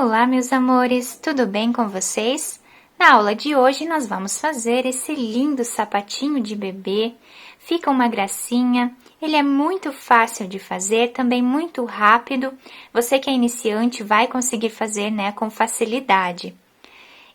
Olá, meus amores, tudo bem com vocês? Na aula de hoje, nós vamos fazer esse lindo sapatinho de bebê. Fica uma gracinha, ele é muito fácil de fazer, também muito rápido. Você que é iniciante vai conseguir fazer, com facilidade.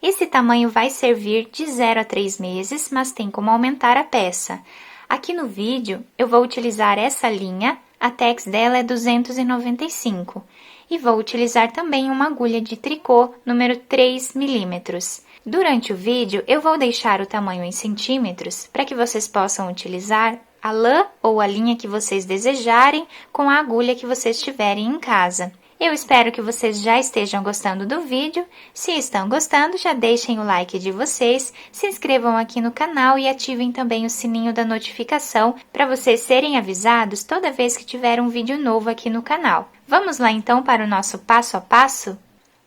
Esse tamanho vai servir de 0 a 3 meses, mas tem como aumentar a peça. Aqui no vídeo, eu vou utilizar essa linha, a tex dela é 295. E vou utilizar também uma agulha de tricô, número 3 milímetros. Durante o vídeo, eu vou deixar o tamanho em centímetros, para que vocês possam utilizar a lã ou a linha que vocês desejarem com a agulha que vocês tiverem em casa. Eu espero que vocês já estejam gostando do vídeo. Se estão gostando, já deixem o like de vocês, se inscrevam aqui no canal e ativem também o sininho da notificação para vocês serem avisados toda vez que tiver um vídeo novo aqui no canal. Vamos lá então para o nosso passo a passo?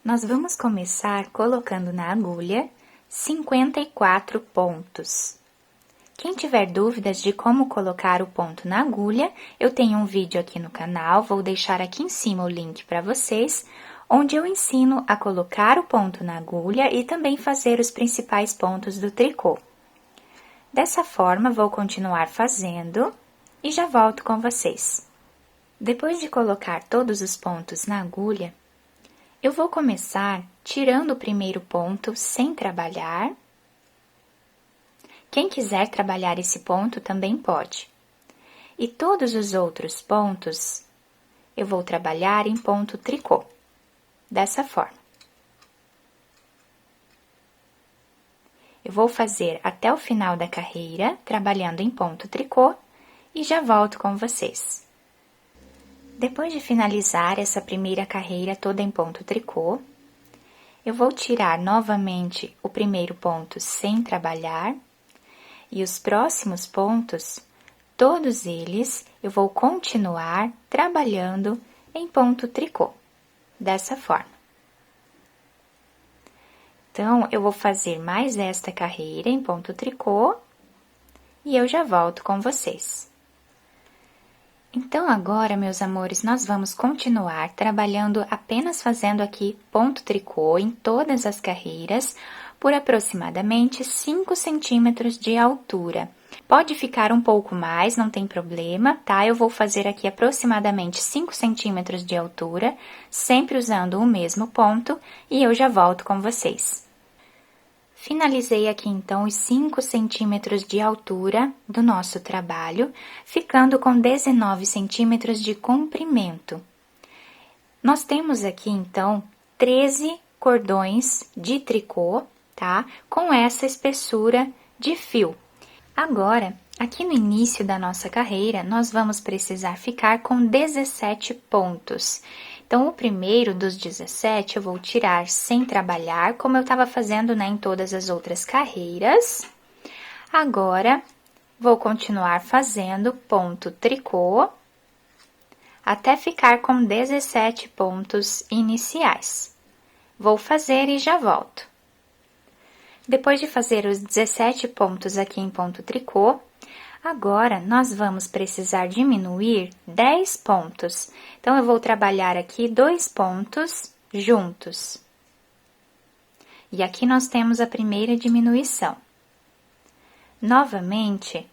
Nós vamos começar colocando na agulha 54 pontos. Quem tiver dúvidas de como colocar o ponto na agulha, eu tenho um vídeo aqui no canal, vou deixar aqui em cima o link para vocês, onde eu ensino a colocar o ponto na agulha e também fazer os principais pontos do tricô. Dessa forma, vou continuar fazendo e já volto com vocês. Depois de colocar todos os pontos na agulha, eu vou começar tirando o primeiro ponto sem trabalhar. Quem quiser trabalhar esse ponto também pode. E todos os outros pontos, eu vou trabalhar em ponto tricô, dessa forma. Eu vou fazer até o final da carreira, trabalhando em ponto tricô, e já volto com vocês. Depois de finalizar essa primeira carreira toda em ponto tricô, eu vou tirar novamente o primeiro ponto sem trabalhar, e os próximos pontos, todos eles, eu vou continuar trabalhando em ponto tricô, dessa forma. Então, eu vou fazer mais esta carreira em ponto tricô e eu já volto com vocês. Então, agora, meus amores, nós vamos continuar trabalhando apenas fazendo aqui ponto tricô em todas as carreiras, por aproximadamente 5 centímetros de altura. Pode ficar um pouco mais, não tem problema, tá? Eu vou fazer aqui aproximadamente 5 centímetros de altura, sempre usando o mesmo ponto, e eu já volto com vocês. Finalizei aqui, então, os 5 centímetros de altura do nosso trabalho, ficando com 19 centímetros de comprimento. Nós temos aqui, então, 13 cordões de tricô, tá? Com essa espessura de fio. Agora, aqui no início da nossa carreira, nós vamos precisar ficar com 17 pontos. Então, o primeiro dos 17 eu vou tirar sem trabalhar, como eu estava fazendo, em todas as outras carreiras. Agora, vou continuar fazendo ponto tricô, até ficar com 17 pontos iniciais. Vou fazer e já volto. Depois de fazer os 17 pontos aqui em ponto tricô, agora nós vamos precisar diminuir 10 pontos. Então, eu vou trabalhar aqui 2 pontos juntos. E aqui nós temos a primeira diminuição. Novamente,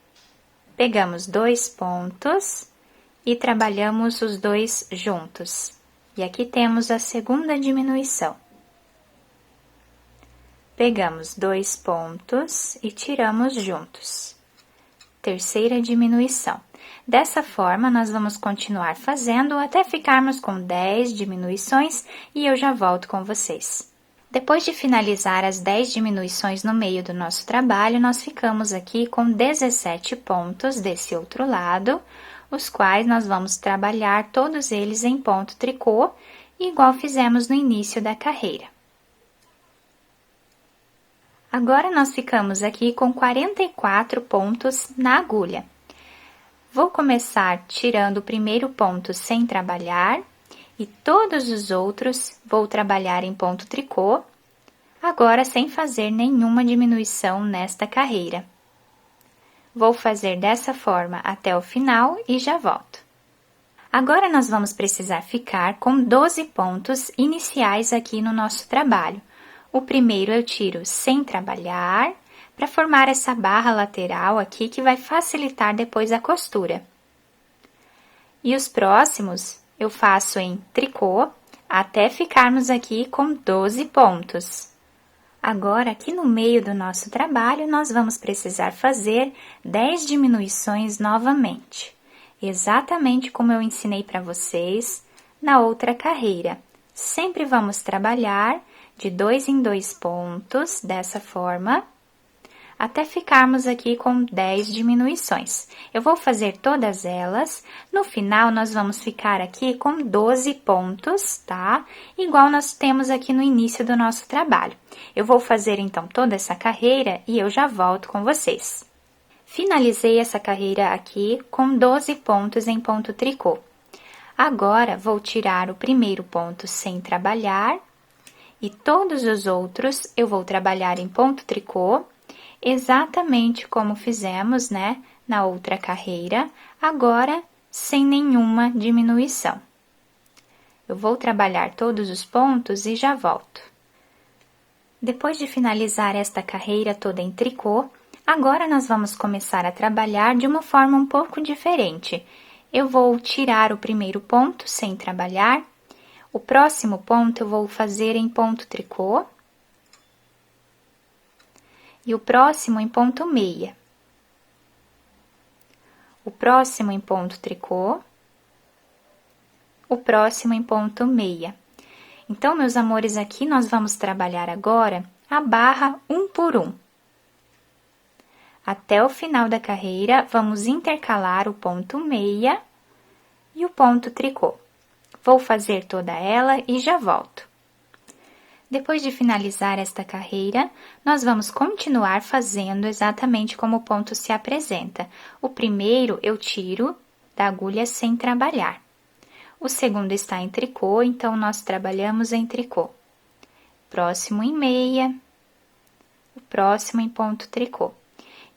pegamos 2 pontos e trabalhamos os 2 juntos. E aqui temos a segunda diminuição. Pegamos 2 pontos e tiramos juntos. Terceira diminuição. Dessa forma, nós vamos continuar fazendo até ficarmos com 10 diminuições e eu já volto com vocês. Depois de finalizar as 10 diminuições no meio do nosso trabalho, nós ficamos aqui com 17 pontos desse outro lado, os quais nós vamos trabalhar todos eles em ponto tricô, igual fizemos no início da carreira. Agora, nós ficamos aqui com 44 pontos na agulha. Vou começar tirando o primeiro ponto sem trabalhar e todos os outros vou trabalhar em ponto tricô, agora sem fazer nenhuma diminuição nesta carreira. Vou fazer dessa forma até o final e já volto. Agora, nós vamos precisar ficar com 12 pontos iniciais aqui no nosso trabalho. O primeiro eu tiro sem trabalhar, para formar essa barra lateral aqui, que vai facilitar depois a costura. E os próximos eu faço em tricô, até ficarmos aqui com 12 pontos. Agora, aqui no meio do nosso trabalho, nós vamos precisar fazer 10 diminuições novamente. Exatamente como eu ensinei para vocês na outra carreira. Sempre vamos trabalhar de 2 em 2 pontos, dessa forma, até ficarmos aqui com 10 diminuições. Eu vou fazer todas elas, no final nós vamos ficar aqui com 12 pontos, tá? Igual nós temos aqui no início do nosso trabalho. Eu vou fazer então toda essa carreira e eu já volto com vocês. Finalizei essa carreira aqui com 12 pontos em ponto tricô. Agora, vou tirar o primeiro ponto sem trabalhar e todos os outros eu vou trabalhar em ponto tricô, exatamente como fizemos, né, na outra carreira, agora sem nenhuma diminuição. Eu vou trabalhar todos os pontos e já volto. Depois de finalizar esta carreira toda em tricô, agora nós vamos começar a trabalhar de uma forma um pouco diferente. Eu vou tirar o primeiro ponto sem trabalhar, o próximo ponto eu vou fazer em ponto tricô, e o próximo em ponto meia. O próximo em ponto tricô, o próximo em ponto meia. Então, meus amores, aqui nós vamos trabalhar agora a barra um por um. Até o final da carreira, vamos intercalar o ponto meia e o ponto tricô. Vou fazer toda ela e já volto. Depois de finalizar esta carreira, nós vamos continuar fazendo exatamente como o ponto se apresenta. O primeiro eu tiro da agulha sem trabalhar. O segundo está em tricô, então nós trabalhamos em tricô. Próximo em meia, o próximo em ponto tricô.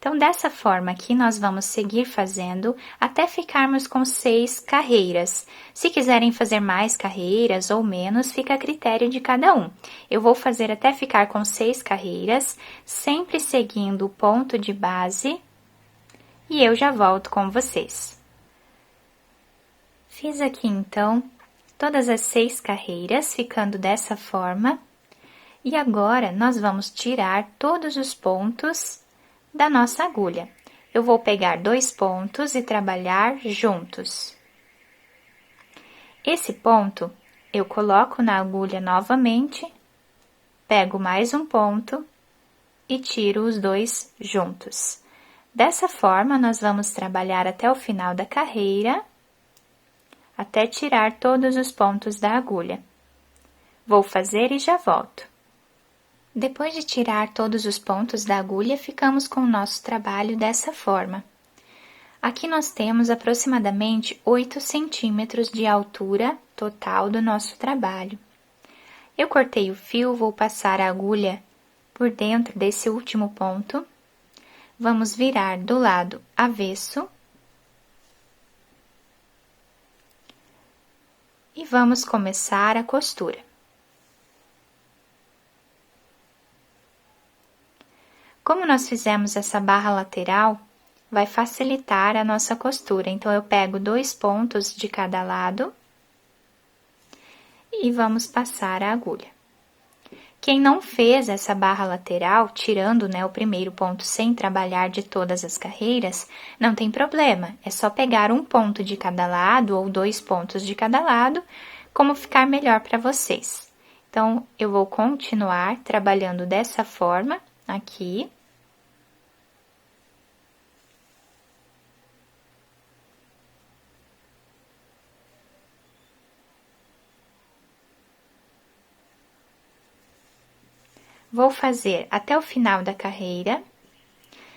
Então, dessa forma aqui, nós vamos seguir fazendo até ficarmos com 6 carreiras. Se quiserem fazer mais carreiras ou menos, fica a critério de cada um. Eu vou fazer até ficar com 6 carreiras, sempre seguindo o ponto de base, e eu já volto com vocês. Fiz aqui, então, todas as 6 carreiras, ficando dessa forma, e agora nós vamos tirar todos os pontos da nossa agulha. Eu vou pegar 2 pontos e trabalhar juntos. Esse ponto, eu coloco na agulha novamente, pego mais um ponto e tiro os 2 juntos. Dessa forma, nós vamos trabalhar até o final da carreira, até tirar todos os pontos da agulha. Vou fazer e já volto. Depois de tirar todos os pontos da agulha, ficamos com o nosso trabalho dessa forma. Aqui nós temos aproximadamente 8 centímetros de altura total do nosso trabalho. Eu cortei o fio, vou passar a agulha por dentro desse último ponto. Vamos virar do lado avesso. E vamos começar a costura. Como nós fizemos essa barra lateral, vai facilitar a nossa costura. Então, eu pego 2 pontos de cada lado e vamos passar a agulha. Quem não fez essa barra lateral, tirando, né, o primeiro ponto sem trabalhar de todas as carreiras, não tem problema. É só pegar um ponto de cada lado ou 2 pontos de cada lado, como ficar melhor para vocês. Então, eu vou continuar trabalhando dessa forma aqui. Vou fazer até o final da carreira.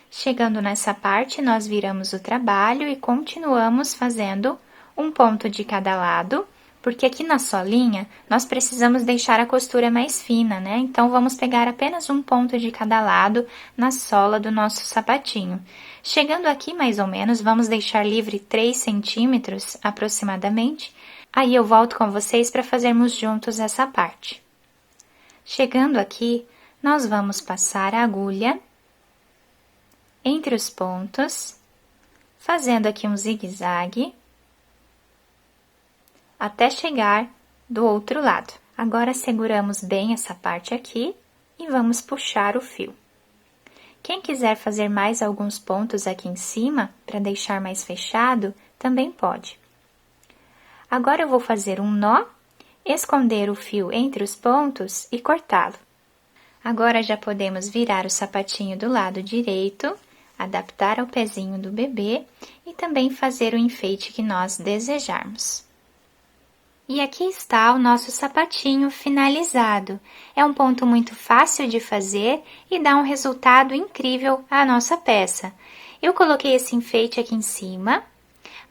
Chegando nessa parte, nós viramos o trabalho e continuamos fazendo um ponto de cada lado, porque aqui na solinha nós precisamos deixar a costura mais fina, né? Então, vamos pegar apenas um ponto de cada lado na sola do nosso sapatinho. Chegando aqui, mais ou menos, vamos deixar livre 3 centímetros aproximadamente. Aí, eu volto com vocês para fazermos juntos essa parte. Chegando aqui, nós vamos passar a agulha entre os pontos, fazendo aqui um zigue-zague, até chegar do outro lado. Agora, seguramos bem essa parte aqui e vamos puxar o fio. Quem quiser fazer mais alguns pontos aqui em cima, para deixar mais fechado, também pode. Agora, eu vou fazer um nó, esconder o fio entre os pontos e cortá-lo. Agora, já podemos virar o sapatinho do lado direito, adaptar ao pezinho do bebê e também fazer o enfeite que nós desejarmos. E aqui está o nosso sapatinho finalizado. É um ponto muito fácil de fazer e dá um resultado incrível à nossa peça. Eu coloquei esse enfeite aqui em cima,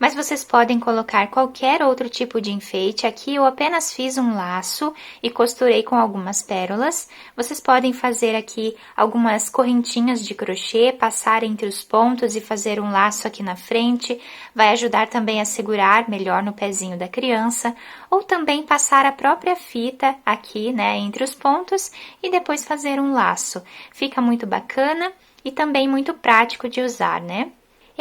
mas vocês podem colocar qualquer outro tipo de enfeite. Aqui eu apenas fiz um laço e costurei com algumas pérolas. Vocês podem fazer aqui algumas correntinhas de crochê, passar entre os pontos e fazer um laço aqui na frente. Vai ajudar também a segurar melhor no pezinho da criança. Ou também passar a própria fita aqui, né, entre os pontos e depois fazer um laço. Fica muito bacana e também muito prático de usar, né?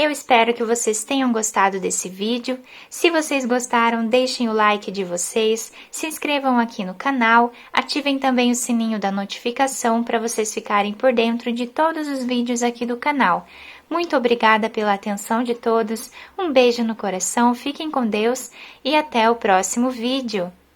Eu espero que vocês tenham gostado desse vídeo. Se vocês gostaram, deixem o like de vocês, se inscrevam aqui no canal, ativem também o sininho da notificação para vocês ficarem por dentro de todos os vídeos aqui do canal. Muito obrigada pela atenção de todos, um beijo no coração, fiquem com Deus e até o próximo vídeo!